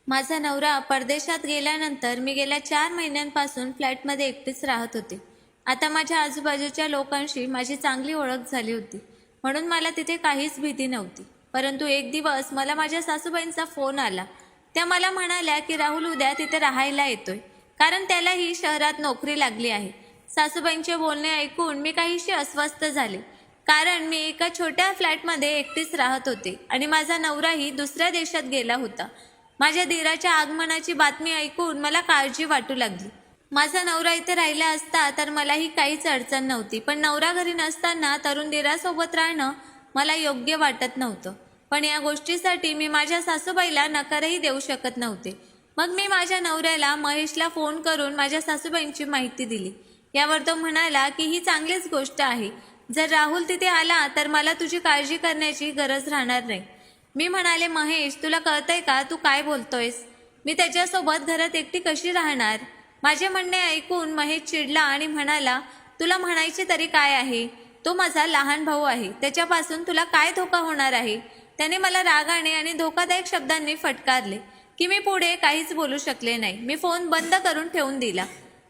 माझा नवरा परदेशात गेल्यानंतर मी गेल्या 4 महिन्यांपासून फ्लॅटमध्ये एकटीच राहत होते. आता माझ्या आजूबाजूच्या लोकांशी माझी चांगली ओळख झाली होती, म्हणून मला तिथे काहीच भीती नव्हती. परंतु एक दिवस मला माझ्या सासूबाईंचा फोन आला. त्या मला म्हणाल्या की राहुल उद्या तिथे राहायला येतोय, कारण त्यालाही शहरात नोकरी लागली आहे. सासूबाईंचे बोलणे ऐकून मी काहीशी अस्वस्थ झाले, कारण मी एका छोट्या फ्लॅटमध्ये एकटीच राहत होते आणि माझा नवराही दुसऱ्या देशात गेला होता. माझ्या दीराच्या आगमनाची बातमी ऐकून मला काळजी वाटू लागली. माझा नवरा इथे राहिला असता तर मलाही काहीच अडचण नव्हती, पण नवरा घरी नसताना तरुण दीरासोबत राहणं मला योग्य वाटत नव्हतं. पण या गोष्टीसाठी मी माझ्या सासूबाईला नकारही देऊ शकत नव्हते. मग मी माझ्या नवऱ्याला महेशला फोन करून माझ्या सासूबाईंची माहिती दिली. यावर तो म्हणाला की ही चांगलीच गोष्ट आहे. जर राहुल तिथे आला तर मला तुझी काळजी करण्याची गरज राहणार नाही. मी म्हणाले, महेश, तुला कळतंय का तू काय बोलतोयस? मी त्याच्यासोबत घरात एकटी कशी राहणार? माझे म्हणणे ऐकून महेश चिडला आणि म्हणाला, तुला म्हणायचे तरी काय आहे? तो माझा लहान भाऊ आहे, त्याच्यापासून तुला काय धोका होणार आहे? त्याने मला रागाने आणि धोकादायक शब्दांनी फटकारले की मी पुढे काहीच बोलू शकले नाही. मी फोन बंद करून ठेवून दिला.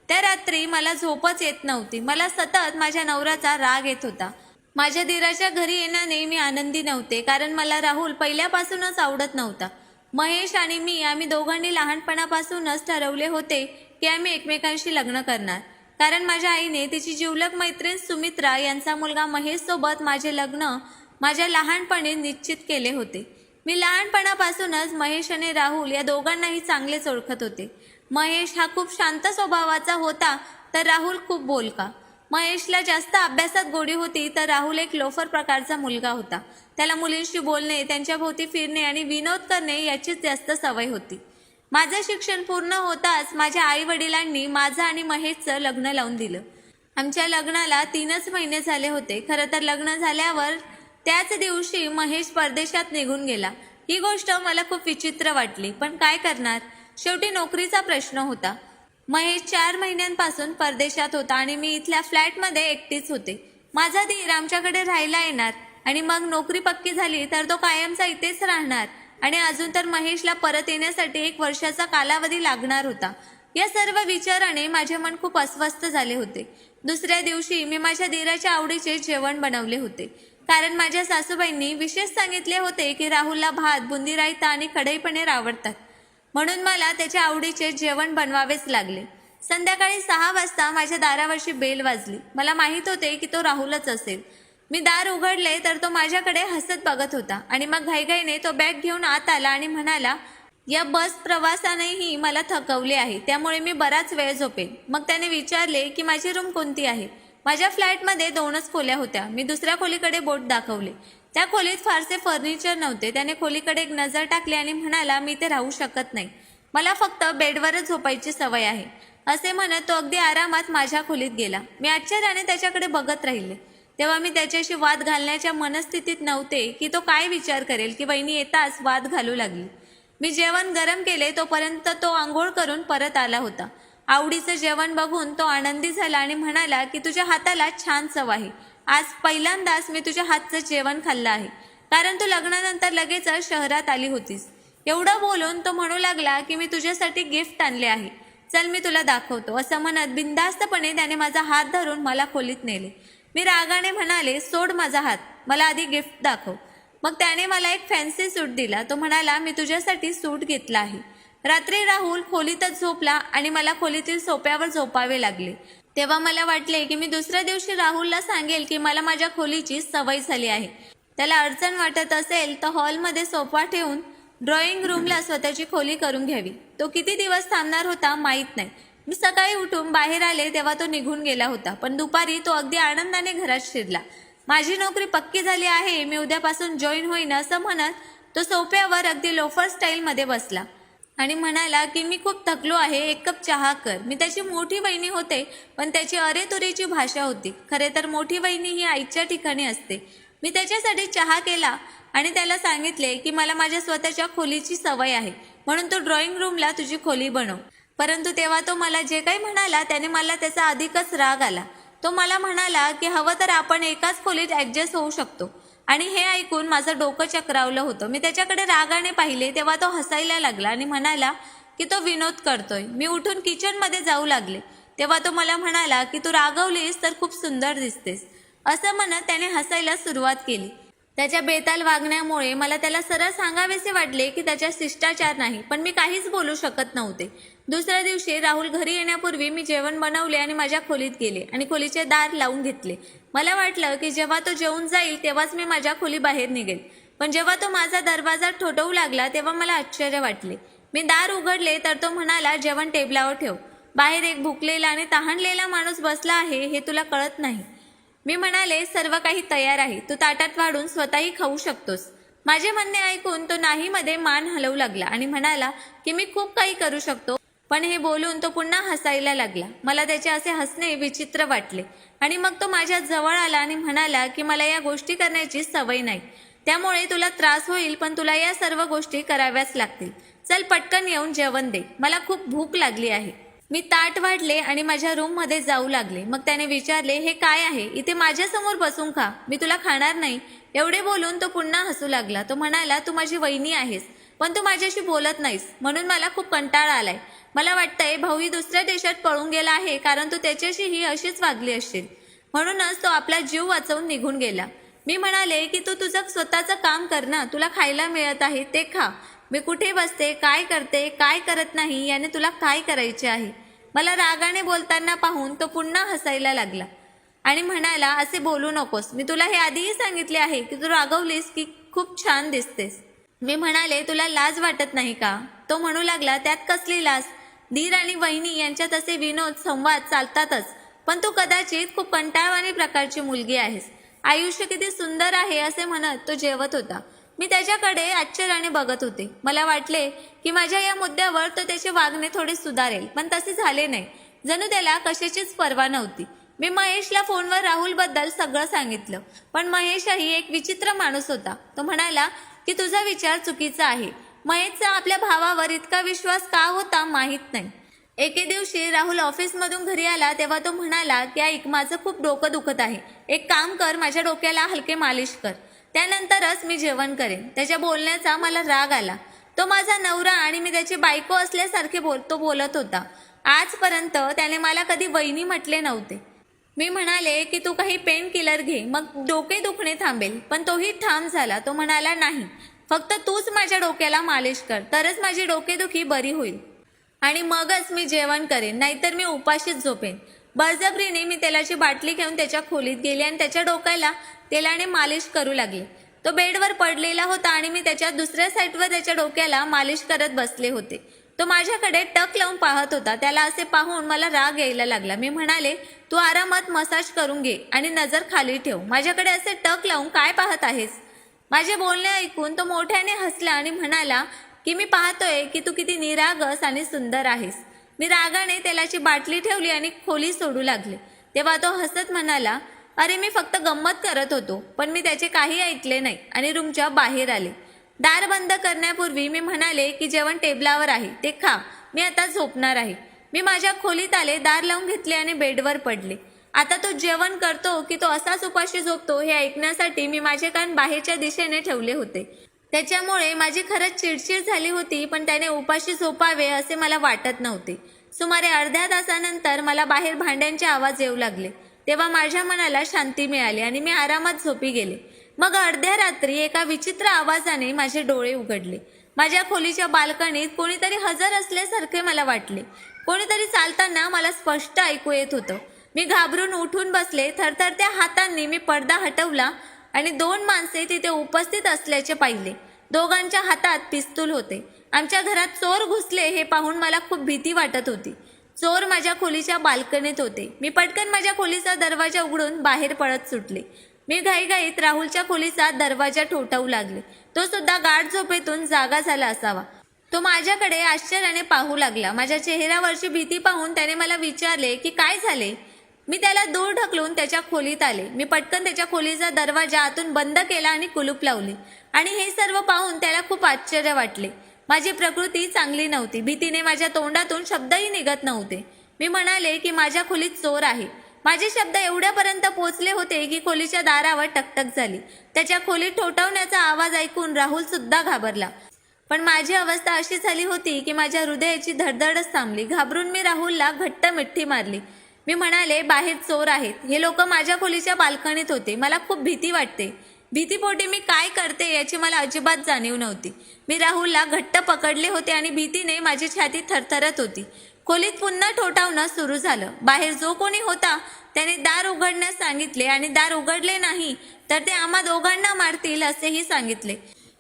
त्या रात्री मला झोपच येत नव्हती. मला सतत माझ्या नवऱ्याचा राग येत होता. माझ्या दीराच्या घरी येण्याने मी आनंदी नव्हते, कारण मला राहुल पहिल्यापासूनच आवडत नव्हता. महेश आणि मी आम्ही दोघांनी लहानपणापासूनच ठरवले होते की आम्ही एकमेकांशी लग्न करणार, कारण माझ्या आईने तिची जिवलग मैत्रीण सुमित्रा यांचा मुलगा महेश सोबत माझे लग्न माझ्या लहानपणी निश्चित केले होते. मी लहानपणापासूनच महेश आणि राहुल या दोघांनाही चांगलेच ओळखत होते. महेश हा खूप शांत स्वभावाचा होता, तर राहुल खूप बोलका. महेशला जास्त अभ्यासात गोडी होती, तर राहुल एक लोफर प्रकारचा मुलगा होता. त्याला मुलींशी बोलणे, त्यांच्या भोवती फिरणे आणि विनोद करणे याचीच जास्त सवय होती. माझं शिक्षण पूर्ण होताच माझ्या आई वडिलांनी माझं आणि महेशचं लग्न लावून दिलं. आमच्या लग्नाला 3च महिने झाले होते. खरं तर लग्न झाल्यावर त्याच दिवशी महेश परदेशात निघून गेला. ही गोष्ट मला खूप विचित्र वाटली, पण काय करणार, शेवटी नोकरीचा प्रश्न होता. महेश 4 महिन्यांपासून परदेशात होता आणि मी इथल्या फ्लॅटमध्ये एकटीच होते. माझा दीर आमच्याकडे राहायला येणार आणि मग नोकरी पक्की झाली तर तो कायमचा इथेच राहणार, आणि अजून तर महेशला परत येण्यासाठी 1 वर्षाचा कालावधी लागणार होता. या सर्व विचाराने माझे मन खूप अस्वस्थ झाले होते. दुसऱ्या दिवशी मी माझ्या दीराच्या आवडीचे जेवण बनवले होते, कारण माझ्या सासूबाईंनी विशेष सांगितले होते की राहुलला भात, बुंदी रायता आणि कढई पनीर आवडतात, म्हणून मला त्याच्या आवडीचे जेवण बनवावेच लागले. संध्याकाळी 6 वाजता माझ्या दारावरची बेल वाजली. मला माहीत होते की तो राहुलच असेल. मी दार उघडले तर तो माझ्याकडे हसत बघत होता आणि मग घाईघाईने तो बॅग घेऊन आत आला आणि म्हणाला, या बस प्रवासानेही मला थकवले आहे, त्यामुळे मी बराच वेळ झोपेन. मग त्याने विचारले की माझी रूम कोणती आहे. माझ्या फ्लॅटमध्ये 2च खोल्या होत्या. मी दुसऱ्या खोलीकडे बोट दाखवले. त्या खोलीत फारसे फर्निचर नव्हते. त्याने खोलीकडे एक नजर टाकली आणि म्हणाला, मी ते राहू शकत नाही, मला फक्त बेडवरच झोपायची सवय आहे. असे म्हणत तो अगदी आरामात माझ्या खोलीत गेला. मी आश्चर्याने त्याच्याकडे बघत राहिले. तेव्हा मी त्याच्याशी वाद घालण्याच्या मनस्थितीत नव्हते की तो काय विचार करेल की वहिनी येताच वाद घालू लागली. मी जेवण गरम केले तोपर्यंत तो आंघोळ करून परत आला होता. आवडीचं जेवण बघून तो आनंदी झाला आणि म्हणाला की तुझ्या हाताला छान चव आहे. आज पहिल्यांदाच मी तुझ्या हातचं जेवण खाल्लं आहे, कारण तू लग्नानंतर लगेचच शहरात आली होतीस. एवढं बोलून तो म्हणू लागला की मी तुझ्यासाठी गिफ्ट आणले आहे, चल मी तुला दाखवतो. असं म्हणत बिनधास्तपणे त्याने माझा हात धरून मला खोलीत नेले. मी रागाने म्हणाले, सोड माझा हात, मला आधी गिफ्ट दाखव. मग त्याने मला एक फॅन्सी सूट दिला. तो म्हणाला, मी तुझ्यासाठी सूट घेतला आहे. रात्री राहुल खोलीतच झोपला आणि मला खोलीतील सोप्यावर झोपावे लागले. तेव्हा मला वाटले की मी दुसऱ्या दिवशी राहुलला सांगेल की मला माझ्या खोलीची सवय झाली आहे. त्याला अडचण वाटत असेल तर हॉलमध्ये सोफा ठेवून ड्रॉइंग रूमला स्वतःची खोली करून घ्यावी. तो किती दिवस थांबणार होता माहीत नाही. मी सकाळी उठून बाहेर आले तेव्हा तो निघून गेला होता, पण दुपारी तो अगदी आनंदाने घरात शिरला. माझी नोकरी पक्की झाली आहे, मी उद्यापासून जॉईन होईन असं म्हणत तो सोफ्यावर अगदी लोफर स्टाईलमध्ये बसला आणि म्हणाला की मी खूप थकलो आहे, 1 कप चहा कर. मी त्याची मोठी वहिनी होते, पण त्याची अरेतुरीची भाषा होती. खरे तर मोठी वहिनी ही आईच्या ठिकाणी असते. मी त्याच्यासाठी चहा केला आणि त्याला सांगितले की मला माझ्या स्वतःच्या खोलीची सवय आहे, म्हणून तू ड्रॉइंग रूमला तुझी खोली बनव. परंतु तेव्हा तो मला जे काही म्हणाला त्याने मला त्याचा अधिकच राग आला. तो मला म्हणाला की हवं तर आपण एकाच खोलीत ॲडजस्ट होऊ शकतो. आणि हे ऐकून माझं डोकं चक्रावलं होतं. मी त्याच्याकडे रागाने पाहिले तेव्हा तो हसायला लागला आणि म्हणाला की तो विनोद करतोय. मी उठून किचनमध्ये जाऊ लागले तेव्हा तो मला म्हणाला की तू रागवलीस तर खूप सुंदर दिसतेस. असं म्हणत त्याने हसायला सुरुवात केली. त्याच्या बेताल वागण्यामुळे मला त्याला सरळ सांगावेसे वाटले की त्याच्या शिष्टाचार नाही, पण मी काहीच बोलू शकत नव्हते. दुसऱ्या दिवशी राहुल घरी येण्यापूर्वी मी जेवण बनवले आणि माझ्या खोलीत गेले आणि खोलीचे दार लावून घेतले. मला वाटलं की जेव्हा तो जेवून जाईल तेव्हाच मी माझ्या खोली बाहेर निघेल, पण जेव्हा तो माझा दरवाजा ठोठवू लागला तेव्हा मला आश्चर्य वाटले. मी दार उघडले तर तो म्हणाला, जेवण टेबलावर ठेव. बाहेर एक भुकलेला आणि तहानलेला माणूस बसला आहे हे तुला कळत नाही. मी म्हणाले, सर्व काही तयार आहे, तू ताटात वाढून स्वतःही खाऊ शकतोस. माझे म्हणणे ऐकून तो नाही मध्ये मान हलवू लागला आणि म्हणाला की मी खूप काही करू शकतो, पण हे बोलून तो पुन्हा हसायला लागला. मला त्याचे असे हसणे विचित्र वाटले आणि मग तो माझ्या जवळ आला आणि म्हणाला की मला या गोष्टी करण्याची सवय नाही, त्यामुळे तुला त्रास होईल, पण तुला या सर्व गोष्टी कराव्याच लागतील. चल पटकन येऊन जेवण दे, मला खूप भूक लागली आहे. मी ताट वाढले आणि माझ्या रूममध्ये जाऊ लागले. मग त्याने विचारले, हे काय आहे, इथे माझ्यासमोर बसून खा, मी तुला खाणार नाही. एवढे बोलून तो पुन्हा हसू लागला. तो म्हणाला, तू माझी वहिनी आहेस, पण तू माझ्याशी बोलत नाहीस, म्हणून मला खूप कंटाळा आलाय. मला वाटतंय भाऊही दुसऱ्या देशात पळून गेला आहे, कारण तू त्याच्याशीही अशीच वागली असशील, म्हणूनच तो आपला जीव वाचवून निघून गेला. मी म्हणाले की तू तुझं स्वतःचं काम कर ना, तुला खायला मिळत आहे ते खा. मी कुठे बसते, काय करते, काय करत नाही, याने तुला काय करायचे आहे. मला रागाने बोलताना पाहून तो पुन्हा हसायला लागला आणि म्हणाला, असे बोलू नकोस, मी तुला हे आधीही सांगितले आहे की तू रागवलीस की खूप छान दिसतेस. मी म्हणाले, तुला लाज वाटत नाही का? तो म्हणू लागला, त्यात कसली लाज, धीर आणि वहिनी यांच्यात असे विनोद संवाद चालतातच, पण तू कदाचित खूप कंटाळवाणी प्रकारची मुलगी आहेस. आयुष्य किती सुंदर आहे असे म्हणत तो जेवत होता. मी त्याच्याकडे आश्चर्याने बघत होते. मला वाटले की माझ्या या मुद्द्यावर तो त्याचे वागणे थोडे सुधारेल, पण तसे झाले नाही. जणू त्याला कशाचीच पर्वा नव्हती. मी महेशला फोनवर राहुलबद्दल सगळं सांगितलं, पण महेशही एक विचित्र माणूस होता. तो म्हणाला की तुझा विचार चुकीचा आहे. महेशचा आपल्या भावावर इतका विश्वास का होता माहीत नाही. एके दिवशी राहुल ऑफिसमधून घरी आला तेव्हा तो म्हणाला की ऐक, माझं खूप डोकं दुखत आहे, एक काम कर, माझ्या डोक्याला हलके मालिश कर, त्यानंतरच मी जेवण करेन. त्याच्या बोलण्याचा मला राग आला. तो माझा नवरा आणि मी त्याची बायको असल्यासारखे बोलत होता. आजपर्यंत त्याने मला कधी वहिनी म्हटले नव्हते. मी म्हणाले की तू काही पेन किलर घे, मग डोके दुखणे थांबेल, पण तोही ठाम झाला. तो म्हणाला, नाही, फक्त तूच माझ्या डोक्याला मालिश कर, तरच माझी डोकेदुखी बरी होईल आणि मगच मी जेवण करेन, नाहीतर मी उपाशीच झोपेन. बळजबरीने मी तेलाची बाटली घेऊन त्याच्या खोलीत गेले आणि त्याच्या डोक्याला तेलाने मालिश करू लागले. तो बेडवर पडलेला होता आणि मी त्याच्या दुसऱ्या साईडवर त्याच्या डोक्याला मालिश करत बसले होते. तो माझ्याकडे टक लावून पाहत होता. त्याला असे पाहून मला राग यायला लागला. मी म्हणाले, तू आरामात मसाज करून घे आणि नजर खाली ठेव, माझ्याकडे असे टक लावून काय पाहत आहेस? माझे बोलणे ऐकून तो मोठ्याने हसला आणि म्हणाला की मी पाहतोय की तू किती निरागस आणि सुंदर आहेस. मी रागाने तेलाची बाटली ठेवली आणि खोली सोडू लागले. तेव्हा तो हसत म्हणाला, अरे मी फक्त गंमत करत होतो, पण मी त्याचे काही ऐकले नाही आणि रूमच्या बाहेर आले. दार बंद करण्यापूर्वी मी म्हणाले की जेवण टेबलावर आहे, ते खा, मी आता झोपणार आहे. मी माझ्या खोलीत आले, दार लावून घेतले आणि बेडवर पडले. आता तो जेवण करतो की तो असाच उपाशी झोपतो हे ऐकण्यासाठी मी माझे कान बाहेरच्या दिशेने ठेवले होते. त्याच्यामुळे माझी खरंच चिडचिड झाली होती, पण त्याने उपाशी झोपावे असे मला वाटत नव्हते. सुमारे अर्ध्या तासानंतर मला बाहेर भांड्यांचे आवाज येऊ लागले. तेव्हा माझ्या मनाला शांती मिळाली आणि मी आरामात झोपी गेले. मग अर्ध्या रात्री एका विचित्र आवाजाने माझे डोळे उघडले. माझ्या खोलीच्या बाल्कनीत कोणीतरी हजर असल्यासारखे मला वाटले. कोणीतरी चालताना मला स्पष्ट ऐकू येत होतं. मी घाबरून उठून बसले. थरथरत्या हातांनी मी पडदा हटवला आणि 2 माणसे तिथे उपस्थित असल्याचे पाहिले. दोघांच्या हातात पिस्तूल होते. आमच्या घरात चोर घुसले हे पाहून मला खूप भीती वाटत होती. चोर माझ्या खोलीच्या बाल्कनीत होते. मी पटकन माझ्या खोलीचा दरवाजा उघडून बाहेर पळत सुटले. मी घाईघाईत राहुलच्या खोलीचा दरवाजा ठोठावू लागले. तो सुद्धा गाढ झोपेतून जागा झाला असावा. तो माझ्याकडे आश्चर्याने पाहू लागला. माझ्या चेहऱ्यावरची भीती पाहून त्याने मला विचारले की काय झाले. मी त्याला दूर ढकलून त्याच्या खोलीत आले. मी पटकन त्याच्या खोलीचा दरवाजा आतून बंद केला आणि कुलूप लावले आणि हे सर्व पाहून त्याला खूप आश्चर्य वाटले. माझी प्रकृती चांगली नव्हती. भीतीने माझ्या तोंडातून शब्दही निघत नव्हते. मी म्हणाले की माझ्या खोलीत चोर आहे. माझे शब्द एवढ्यापर्यंत पोहोचले होते की खोलीच्या दारावर टकटक झाली. त्याच्या खोलीत ठोठावण्याचा आवाज ऐकून राहुल सुद्धा घाबरला. पण माझी अवस्था अशी झाली होती की माझ्या हृदयाची धडधडच थांबली. घाबरून मी राहुलला घट्ट मिठी मारली. मी म्हणाले, बाहेर चोर आहेत. हे लोक माझ्या खोलीच्या बाल्कनीत होते. मला खूप भीती वाटते. भीतीपोटी मी काय करते याची मला अजिबात जाणीव नव्हती. मी राहुलला घट्ट पकडले होते आणि भीतीने माझी छाती थरथरत होती. खोलीत पुन्हा ठोठावणं सुरू झालं. बाहेर जो कोणी होता त्याने दार उघडण्यास सांगितले आणि दार उघडले नाही तर ते आम्हा दोघांना मारतील असेही सांगितले.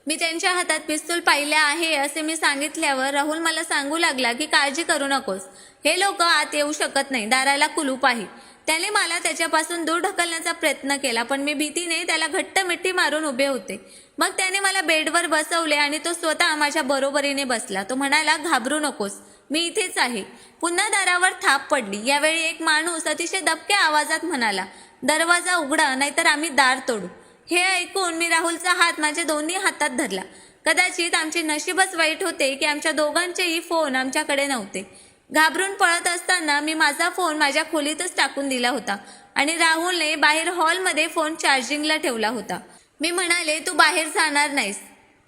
मी त्यांच्या हातात पिस्तूल पाहिले आहे असे मी सांगितल्यावर राहुल मला सांगू लागला की काळजी करू नकोस, हे लोक आत येऊ शकत नाही, दाराला कुलूप आहे. त्याने मला त्याच्यापासून दूर ढकलण्याचा प्रयत्न केला पण मी भीतीने त्याला घट्ट मिठी मारून उभे होते. मग त्याने मला बेडवर बसवले आणि तो स्वतः माझ्या बरोबरीने बसला. तो म्हणाला, घाबरू नकोस, मी इथेच आहे. पुन्हा दारावर थाप पडली. यावेळी एक माणूस अतिशय दबक्या आवाजात म्हणाला, दरवाजा उघडा नाहीतर आम्ही दार तोडू. हे ऐकून मी राहुलचा हात माझ्या दोन्ही हातात धरला. कदाचित आमचे नशीबच वाईट होते की आमच्या दोघांचेही फोन आमच्याकडे नव्हते. घाबरून पळत असताना मी माझा फोन माझ्या खोलीतच टाकून दिला होता आणि राहुलने बाहेर हॉलमध्ये फोन चार्जिंगला ठेवला होता. मी म्हणाले, तू बाहेर जाणार नाहीस,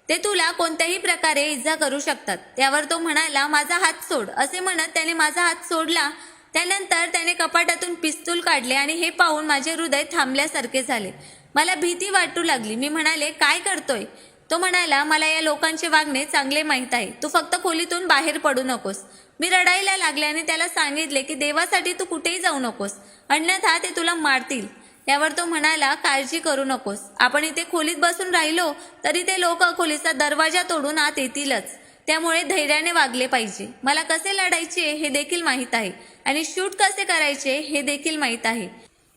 ते तुला कोणत्याही प्रकारे इजा करू शकतात. त्यावर तो म्हणाला, माझा हात सोड. असे म्हणत त्याने माझा हात सोडला. त्यानंतर त्याने कपाटातून पिस्तूल काढले आणि हे पाहून माझे हृदय थांबल्यासारखे झाले. मला भीती वाटू लागली. मी म्हणाले, काय करतोय? तो म्हणाला, मला या लोकांचे वागणे चांगले माहीत आहे, तू फक्त खोलीतून बाहेर पडू नकोस. मी रडायला लागले आणि त्याला सांगितले की देवासाठी तू कुठेही जाऊ नकोस, अन्यथा ते तुला मारतील. त्यावर तो म्हणाला, काळजी करू नकोस, आपण इथे खोलीत बसून राहिलो तरी ते लोक खोलीचा दरवाजा तोडून आत येतीलच. त्यामुळे धैर्याने वागले पाहिजे. मला कसे लढायचे हे देखील माहीत आहे आणि शूट कसे करायचे हे देखील माहीत आहे.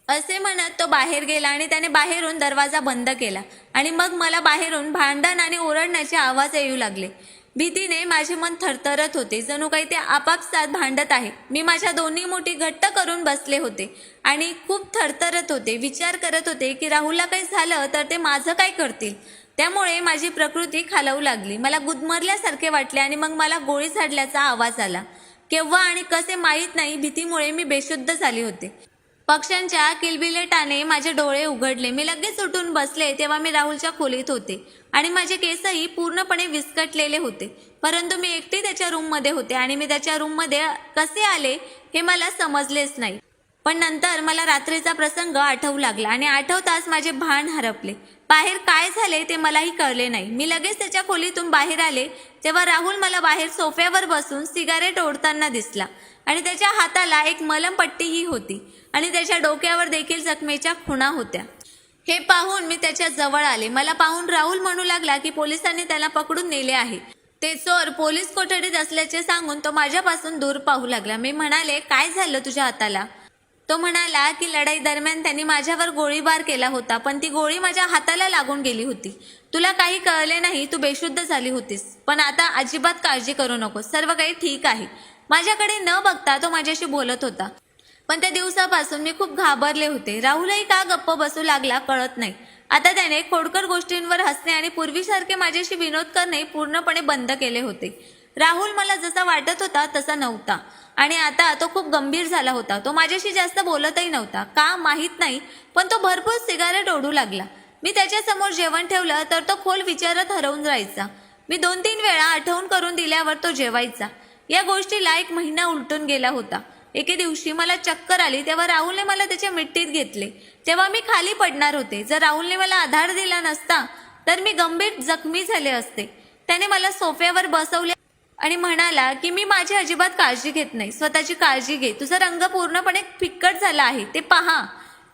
असे म्हणत तो बाहेर गेला आणि त्याने बाहेरून दरवाजा बंद केला आणि मग मला बाहेरून भांडण आणि ओरडण्याचे आवाज येऊ लागले. भीतीने माझे मन थरथरत होते, जणू काही ते आपापसात भांडत आहे. मी माझ्या दोन्ही मुठी घट्ट करून बसले होते आणि खूप थरथरत होते. विचार करत होते की राहुलला काही झालं तर ते माझं काय करतील. त्यामुळे माझी प्रकृती खालावू लागली. मला गुदमरल्यासारखे वाटले आणि मग मला गोळी झाडल्याचा आवाज आला. केव्हा आणि कसे माहीत नाही, भीतीमुळे मी बेशुद्ध झाली होते. पक्ष्यांच्या किलबिलेटाने माझे डोळे उघडले. मी लगेच उठून बसले तेव्हा मी राहुलच्या खोलीत होते आणि माझे केसही पूर्णपणे विस्कटलेले होते. परंतु मी एकटी त्याच्या रूममध्ये होते आणि मी त्याच्या रूममध्ये कसे आले हे मला समजलेच नाही. पण नंतर मला रात्रीचा प्रसंग आठवू लागला आणि आठवताच माझे भान हरपले. बाहेर काय झाले ते मलाही कळले नाही. मी लगेच त्याच्या खोलीतून बाहेर आले तेव्हा राहुल मला बाहेर सोफ्यावर बसून सिगारेट ओढताना दिसला आणि त्याच्या हाताला एक मलमपट्टीही होती आणि त्याच्या डोक्यावर देखील जखमेच्या खुणा होत्या. हे पाहून मी त्याच्या जवळ आले. मला पाहून राहुल म्हणू लागला की पोलिसांनी त्याला पकडून नेले आहे. ते चोर पोलीस कोठडीत असल्याचे सांगून तो माझ्यापासून दूर पाहू लागला. मी म्हणाले, काय झालं तुझ्या हाताला? तो म्हणाला की लढाई दरम्यान त्यांनी माझ्यावर गोळीबार केला होता पण ती गोळी माझ्या हाताला लागून गेली होती. तुला काही कळले नाही, तू बेशुद्ध झाली होतीस. पण आता अजिबात काळजी करू नकोस, सर्व काही ठीक आहे. माझ्याकडे न बघता तो माझ्याशी बोलत होता. पण त्या दिवसापासून मी खूप घाबरले होते. राहुलही का गप्प बसू लागला कळत नाही. आता त्याने खोडकर गोष्टींवर हसणे आणि पूर्वीसारखे माझ्याशी विनोद करणे पूर्णपणे बंद केले होते. राहुल मला जसा वाटत होता तसा नव्हता आणि आता तो खूप गंभीर झाला होता. तो माझ्याशी जास्त बोलतही नव्हता, का माहीत नाही, पण तो भरपूर सिगारेट ओढू लागला. मी त्याच्यासमोर जेवण ठेवलं तर तो खोल विचारात हरवून जायचा. मी 2-3 वेळा आठवण करून दिल्यावर तो जेवायचा. या गोष्टीला 1 महिना उलटून गेला होता. एके दिवशी मला चक्कर आली तेव्हा राहुलने मला त्याच्या मिठीत घेतले. तेव्हा मी खाली पडणार होते. जर राहुलने मला आधार दिला नसता तर मी गंभीर जखमी झाले असते. त्याने मला सोफ्यावर बसवले आणि म्हणाला की मी माझी अजिबात काळजी घेत नाही, स्वतःची काळजी घे. तुझा रंग पूर्णपणे फिक्कट झाला आहे, ते पहा.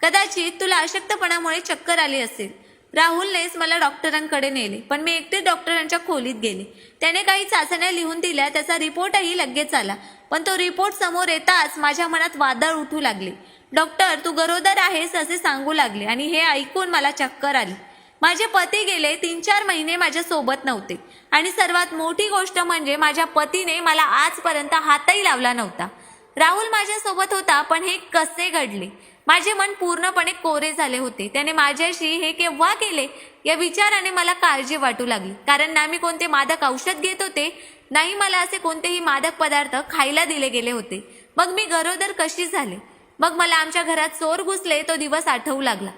कदाचित तुला अशक्तपणामुळे चक्कर आली असेल. राहुलनेच मला डॉक्टरांकडे नेले पण मी एकटे डॉक्टरांच्या खोलीत गेले. त्याने काही चाचण्या लिहून दिल्या, त्याचा रिपोर्टही लगेच आला. पण तो रिपोर्ट समोर येताच माझ्या मनात वादळ उठू लागले. डॉक्टर, तू गरोदर आहेस असे सांगू लागले आणि हे ऐकून मला चक्कर आली. माझे पती गेले 3-4 महिने माझ्या सोबत नव्हते आणि सर्वात मोठी गोष्ट म्हणजे माझ्या पतीने मला आजपर्यंत हातही लावला नव्हता. राहुल माझ्यासोबत होता पण हे कसे घडले? माझे मन पूर्णपणे कोरे झाले होते. त्याने माझ्याशी हे केव्हा केले या विचाराने मला काळजी वाटू लागली. कारण ना मी कोणते मादक औषध घेत होते, नाही मला असे कोणतेही मादक पदार्थ खायला दिले गेले होते. मग मी गरोदर कशी झाले? मग मला आमच्या घरात चोर घुसले तो दिवस आठवू लागला.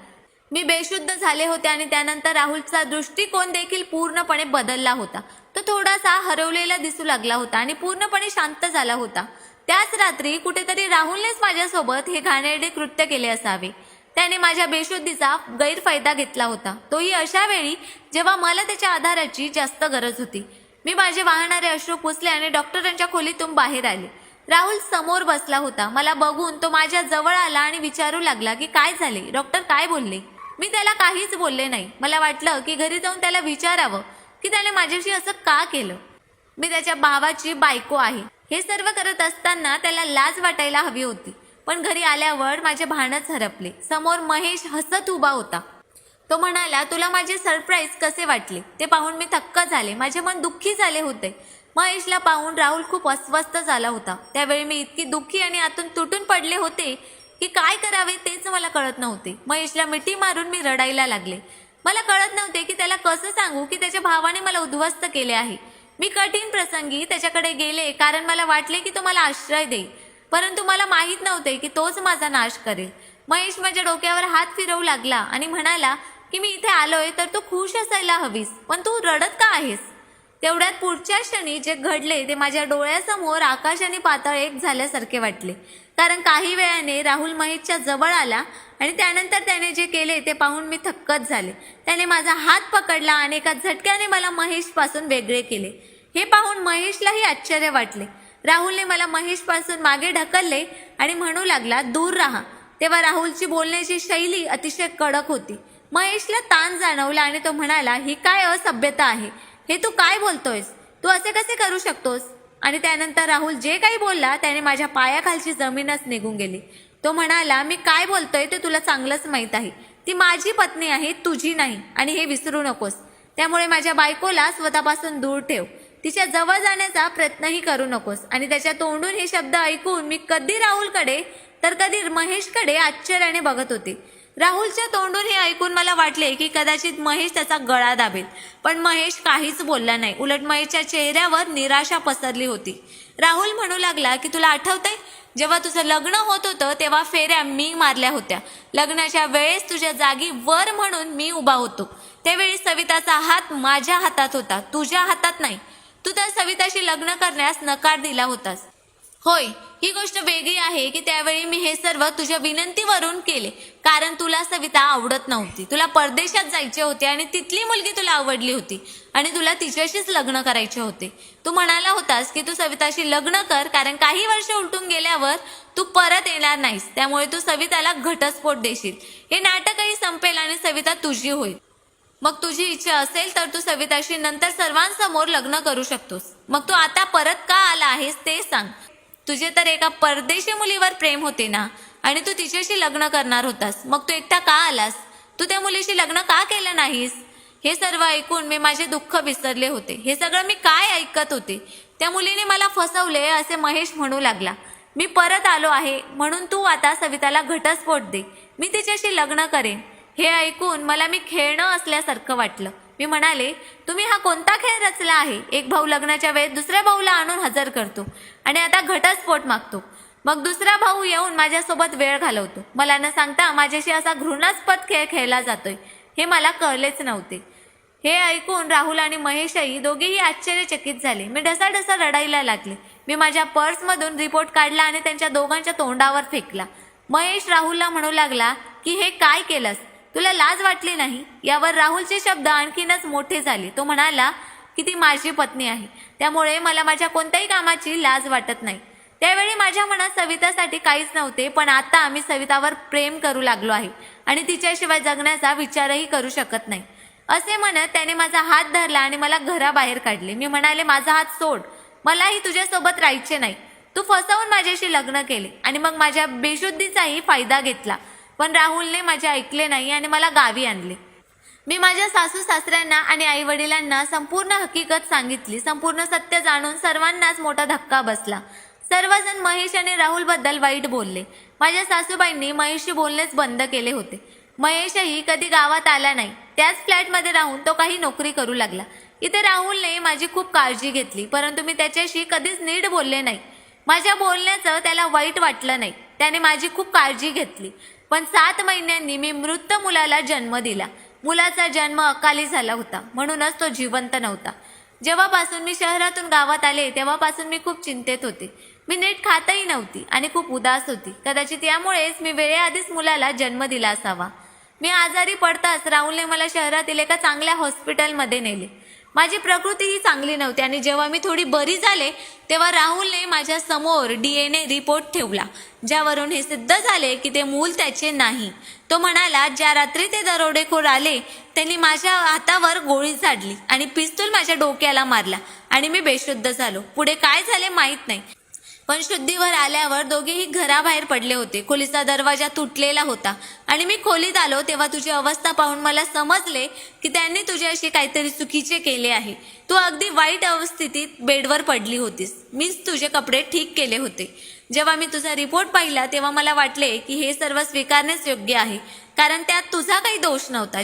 मी बेशुद्ध झाले होते आणि त्यानंतर राहुलचा दृष्टिकोन देखील पूर्णपणे बदलला होता. तो थोडासा हरवलेला दिसू लागला होता आणि पूर्णपणे शांत झाला होता. त्याच रात्री कुठेतरी राहुलनेच माझ्यासोबत हे घाणेरडे कृत्य केले असावे. त्याने माझ्या बेशुद्धीचा गैरफायदा घेतला होता, तोही अशा वेळी जेव्हा मला त्याच्या आधाराची जास्त गरज होती. मी माझे वाहणारे अश्रू पुसले आणि डॉक्टरांच्या खोलीतून बाहेर आले. राहुल समोर बसला होता. मला बघून तो माझ्या जवळ आला आणि विचारू लागला की काय झाले, डॉक्टर काय बोलले. मी त्याला काहीच बोलले नाही. मला वाटलं की घरी जाऊन त्याला विचारावं की त्याने माझ्याशी असं का केलं. मी त्याच्या भावाची बायको आहे. हे सर्व करत असताना त्याला लाज वाटायला हवी होती, पण घरी आल्यावर माझे भानच हरपले. समोर महेश हसत उभा होता. तो म्हणाला, तुला माझे सरप्राईज कसे वाटले. ते पाहून मी थक्क झाले. माझे मन दुःखी झाले होते. महेशला पाहून राहुल खूप अस्वस्थ झाला होता. त्यावेळी मी इतकी दुःखी आणि आतून तुटून पडले होते की काय करावे तेच मला कळत नव्हते. महेशला मिठी मारून मी रडायला लागले. मला कळत नव्हते की त्याला कसं सांगू की त्याच्या भावाने मला उद्ध्वस्त केले आहे. मी कठीण प्रसंगी त्याच्याकडे गेले कारण मला वाटले की तो मला आश्रय देईल, परंतु मला माहीत नव्हते की तोच माझा नाश करेल. महेश माझ्या डोक्यावर हात फिरवू लागला आणि म्हणाला की मी इथे आलोय तर तू खुश असायला हवीस, पण तू रडत का आहेस. तेवढ्यात पुढच्या क्षणी जे घडले ते माझ्या डोळ्यासमोर आकाश आणि पाताळ एक झाल्यासारखे वाटले. कारण काही वेळाने राहुल महेशच्या जवळ आला आणि त्यानंतर त्याने जे केले ते पाहून मी थक्कच झाले. त्याने माझा हात पकडला आणि एका झटक्याने मला महेशपासून वेगळे केले. हे पाहून महेशलाही आश्चर्य वाटले. राहुलने मला महेशपासून मागे ढकलले आणि म्हणू लागला, दूर राहा. तेव्हा राहुलची बोलण्याची शैली अतिशय कडक होती. महेशला ताण जाणवला आणि तो म्हणाला, ही काय असभ्यता आहे. हे तू काय बोलतोयस. तू असे कसे करू शकतोस. आणि त्यानंतर राहुल जे काही बोलला त्याने माझ्या पायाखालची जमीनच निघून गेली. तो म्हणाला, मी काय बोलतोय ते तुला चांगलंच माहीत आहे. ती माझी पत्नी आहे, तुझी नाही, आणि हे विसरू नकोस. त्यामुळे माझ्या बायकोला स्वतःपासून दूर ठेव. तिच्या जवळ जाण्याचा प्रयत्नही करू नकोस. आणि त्याच्या तोंडून हे शब्द ऐकून मी कधी राहुलकडे तर कधी महेशकडे आश्चर्याने बघत होते. राहुलच्या तोंडून हे ऐकून मला वाटले की कदाचित महेश त्याचा गळा दाबेल, पण महेश काहीच बोलला नाही. उलट महेशच्या चेहऱ्यावर निराशा पसरली होती. राहुल म्हणू लागला की तुला आठवतंय जेव्हा तुझं लग्न होत होतं तेव्हा फेऱ्या मी मारल्या होत्या. लग्नाच्या वेळेस तुझ्या जागी वर म्हणून मी उभा होतो. त्यावेळी सविताचा हात माझ्या हातात होता, तुझ्या हातात नाही. तू त्या सविताशी लग्न करण्यास नकार दिला होतास. होय, ही गोष्ट वेगळी आहे की त्यावेळी मी हे सर्व तुझ्या विनंतीवरून केले, कारण तुला सविता आवडत नव्हती. तुला परदेशात जायचे होते आणि तिथली मुलगी तुला आवडली होती आणि तुला तिच्याशीच लग्न करायचे होते. तू म्हणाला होतास की तू सविताशी लग्न कर, कारण काही वर्ष उलटून गेल्यावर तू परत येणार नाहीस. त्यामुळे तू सविताला घटस्फोट देशील. हे नाटकही संपेल आणि सविता तुझी होईल. मग तुझी इच्छा असेल तर तू सविताशी नंतर सर्वांसमोर लग्न करू शकतोस. मग तू आता परत का आला आहेस ते सांग. तुझे तर एका परदेशी मुलीवर प्रेम होते ना, आणि तू तिच्याशी लग्न करणार होतास. मग तू एकटा का आलास. तू त्या मुलीशी लग्न का केलं नाहीस. हे सर्व ऐकून मी माझे दुःख विसरले होते. हे सगळं मी काय ऐकत होते. त्या मुलीने मला फसवले असे महेश म्हणू लागला. मी परत आलो आहे म्हणून तू आता सविताला घटस्फोट दे. मी तिच्याशी लग्न करेन. हे ऐकून मला मी खेळणं असल्यासारखं वाटलं. मी म्हणाले, तुम्ही हा कोणता खेळ रचला आहे. एक भाऊ लग्नाच्या वेळेस दुसऱ्या भाऊला आणून हजर करतो आणि आता घटस्फोट मागतो. मग दुसरा भाऊ येऊन माझ्यासोबत वेळ घालवतो. मला न सांगता माझ्याशी असा घृणास्पद खेळ खेळला जातोय. हे मला कळलेच नव्हते. हे ऐकून राहुल आणि महेशही दोघेही आश्चर्यचकित झाले. मी ढसाढसा रडायला लागले. मी माझ्या पर्समधून रिपोर्ट काढला आणि त्यांच्या दोघांच्या तोंडावर फेकला. महेश राहुलला म्हणू लागला की हे काय केलंस. तुला लाज वाटली नाही. यावर राहुलचे शब्द आणखीनच मोठे झाले. तो म्हणाला की ती माझी पत्नी आहे, त्यामुळे मला माझ्या कोणत्याही कामाची लाज वाटत नाही. त्यावेळी माझ्या मनात सवितासाठी काहीच नव्हते, पण आता आम्ही सवितावर प्रेम करू लागलो आहे आणि तिच्याशिवाय जगण्याचा विचारही करू शकत नाही. असे म्हणत त्याने माझा हात धरला आणि मला घराबाहेर काढले. मी म्हणाले, माझा हात सोड. मलाही तुझ्यासोबत राहायचे नाही. तू फसवून माझ्याशी लग्न केले आणि मग माझ्या बेशुद्धीचाही फायदा घेतला. पण राहुलने माझे ऐकले नाही आणि मला गावी आणले. मी माझ्या सासू सासऱ्यांना आणि आई वडिलांना संपूर्ण हकीकत सांगितली. संपूर्ण सत्य जाणून सर्वांनाच मोठा धक्का बसला. सर्वजण महेश आणि राहुल बद्दल वाईट बोलले. माझ्या सासूबाईंनी महेशशी बोलणेच बंद केले होते. महेशही कधी गावात आला नाही. त्याच फ्लॅटमध्ये राहून तो काही नोकरी करू लागला. इथे राहुलने माझी खूप काळजी घेतली, परंतु मी त्याच्याशी कधीच नीट बोलले नाही. माझ्या बोलण्याचं त्याला वाईट वाटलं नाही. त्याने माझी खूप काळजी घेतली. पण 7 महिन्यांनी मी मृत मुलाला जन्म दिला. मुलाचा जन्म अकाली झाला होता, म्हणूनच तो जिवंत नव्हता. जेव्हापासून मी शहरातून गावात आले तेव्हापासून मी खूप चिंतेत होते. मी नीट खातही नव्हती आणि खूप उदास होती. कदाचित यामुळेच मी वेळेआधीच मुलाला जन्म दिला असावा. मी आजारी पडताच राहुलने मला शहरातील एका चांगल्या हॉस्पिटलमध्ये नेले. माझी प्रकृतीही चांगली नव्हती आणि जेव्हा मी थोडी बरी झाले तेव्हा राहुलने माझ्या समोर DNA रिपोर्ट ठेवला, ज्यावरून हे सिद्ध झाले की ते मूल त्याचे नाही. तो म्हणाला, ज्या रात्री ते दरोडेखोर आले त्यांनी माझ्या हातावर गोळी झाडली आणि पिस्तूल माझ्या डोक्याला मारला आणि मी बेशुद्ध झालो. पुढे काय झाले माहीत नाही, पण शुद्धीवर आल्यावर दोघेही घराबाहेर पडले होते. खोलीचा दरवाजा तुटलेला होता आणि मी खोलीत आलो तेव्हा तुझी अवस्था पाहून मला समजले की त्यांनी तुझ्याशी काहीतरी चुकीचे केले आहे. तू अगदी वाईट अवस्थेत बेडवर पडली होतीस. मीच तुझे कपडे ठीक केले होते. जेव्हा मी तुझा रिपोर्ट पाहिला तेव्हा मला वाटले की हे सर्व स्वीकारण्यास योग्य आहे, कारण त्यात तुझा काही दोष नव्हता.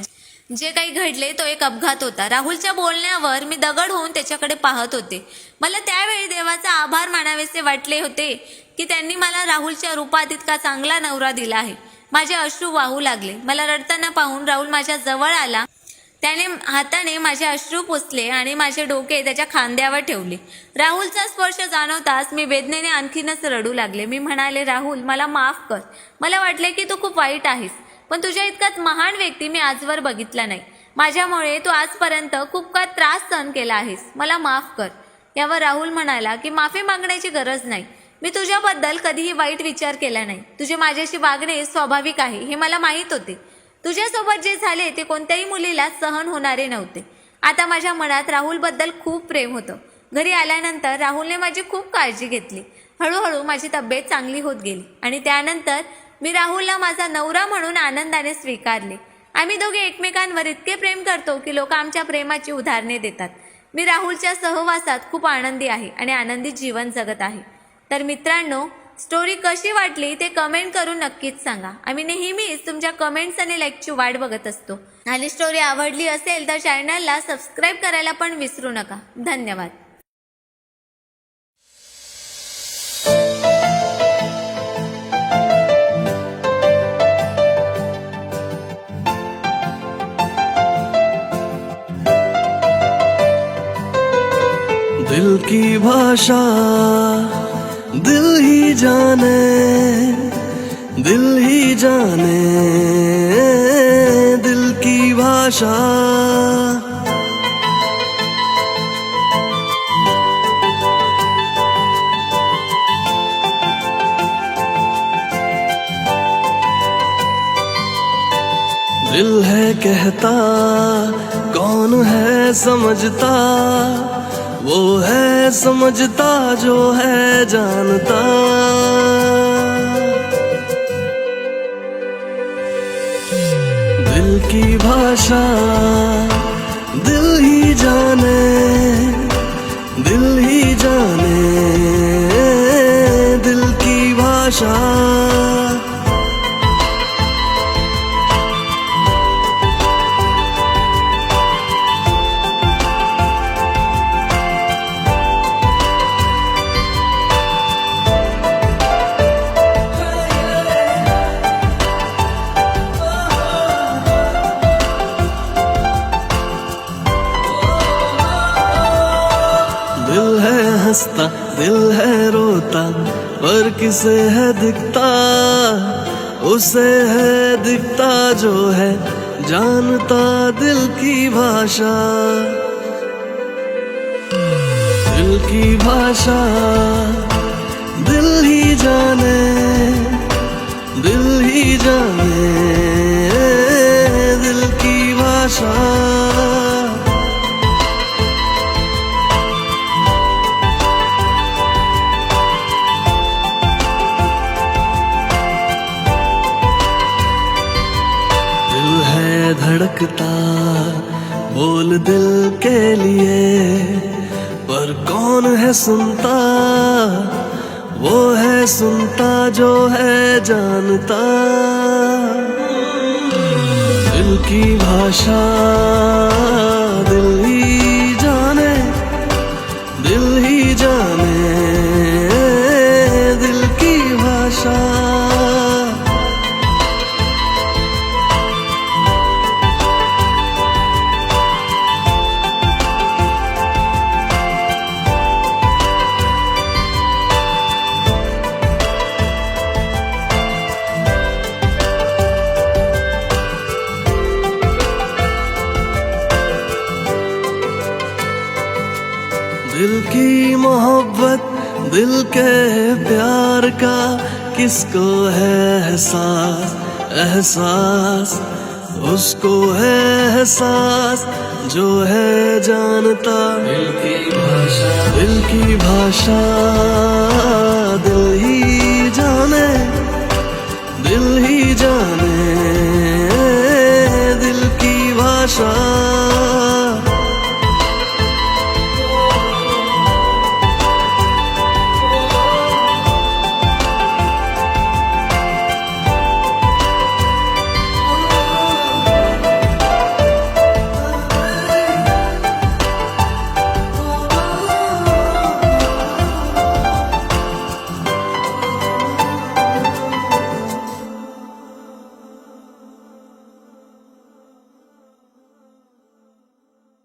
जे काही घडले तो एक अपघात होता. राहुलच्या बोलण्यावर मी दगड होऊन त्याच्याकडे पाहत होते. मला त्यावेळी देवाचा आभार मानावेसे वाटले होते की त्यांनी मला राहुलच्या रूपात इतका चांगला नवरा दिला आहे. माझे अश्रू वाहू लागले. मला रडताना पाहून राहुल माझ्या जवळ आला. त्याने हाताने माझे अश्रू पुसले आणि माझे डोके त्याच्या खांद्यावर ठेवले. राहुलचा स्पर्श जाणवताच मी वेदनेने आणखीनच रडू लागले. मी म्हणाले, राहुल मला माफ कर. मला वाटले की तू खूप वाईट आहेस, पण तुझ्या इतकाच महान व्यक्ती मी आजवर बघितला नाही. माझ्यामुळे तू आजपर्यंत खूप काय त्रास सहन केला आहेस. मला माफ कर. यावर राहुल म्हणाला की माफी मागण्याची गरज नाही. मी तुझ्याबद्दल कधीही वाईट विचार केला नाही. तुझे माझ्याशी वागणे स्वाभाविक आहे हे मला माहीत होते. तुझ्यासोबत जे झाले ते कोणत्याही मुलीला सहन होणारे नव्हते. आता माझ्या मनात राहुलबद्दल खूप प्रेम होतं. घरी आल्यानंतर राहुलने माझी खूप काळजी घेतली. हळूहळू माझी तब्येत चांगली होत गेली आणि त्यानंतर मी राहुलला माझा नवरा म्हणून आनंदाने स्वीकारले. आम्ही दोघे एकमेकांवर इतके प्रेम करतो की लोक आमच्या प्रेमाची उदाहरणे देतात. मी राहुलच्या सहवासात खूप आनंदी आहे आणि आनंदी जीवन जगत आहे. तर मित्रांनो, स्टोरी कशी वाटली ते कमेंट करून नक्कीच सांगा. आम्ही नेहमीच तुमच्या कमेंट्स आणि लाईकची वाट बघत असतो. आणि स्टोरी आवडली असेल तर चॅनलला सबस्क्राईब करायला पण विसरू नका. धन्यवाद. दिल की भाषा दिल ही जाने, दिल ही जाने दिल की भाषा. दिल है कहता, कौन है समझता, वो है समझता जो है जानता. दिल की भाषा दिल ही जाने, दिल ही जाने दिल की भाषा. दिल है हंसता, दिल है रोता, पर किसे है दिखता, उसे है दिखता जो है जानता दिल की भाषा. दिल की भाषा दिल ही जाने, दिल ही जाने दिल की भाषा. धड़कता बोल दिल के लिए, पर कौन है सुनता, वो है सुनता जो है जानता. दिल की भाषा दिल ही जाने, दिल ही जाने दिल की भाषा. दिल के प्यार का किसको है एहसास, एहसास उसको है एहसास जो है जानता दिल की भाषा, दिल की भाषा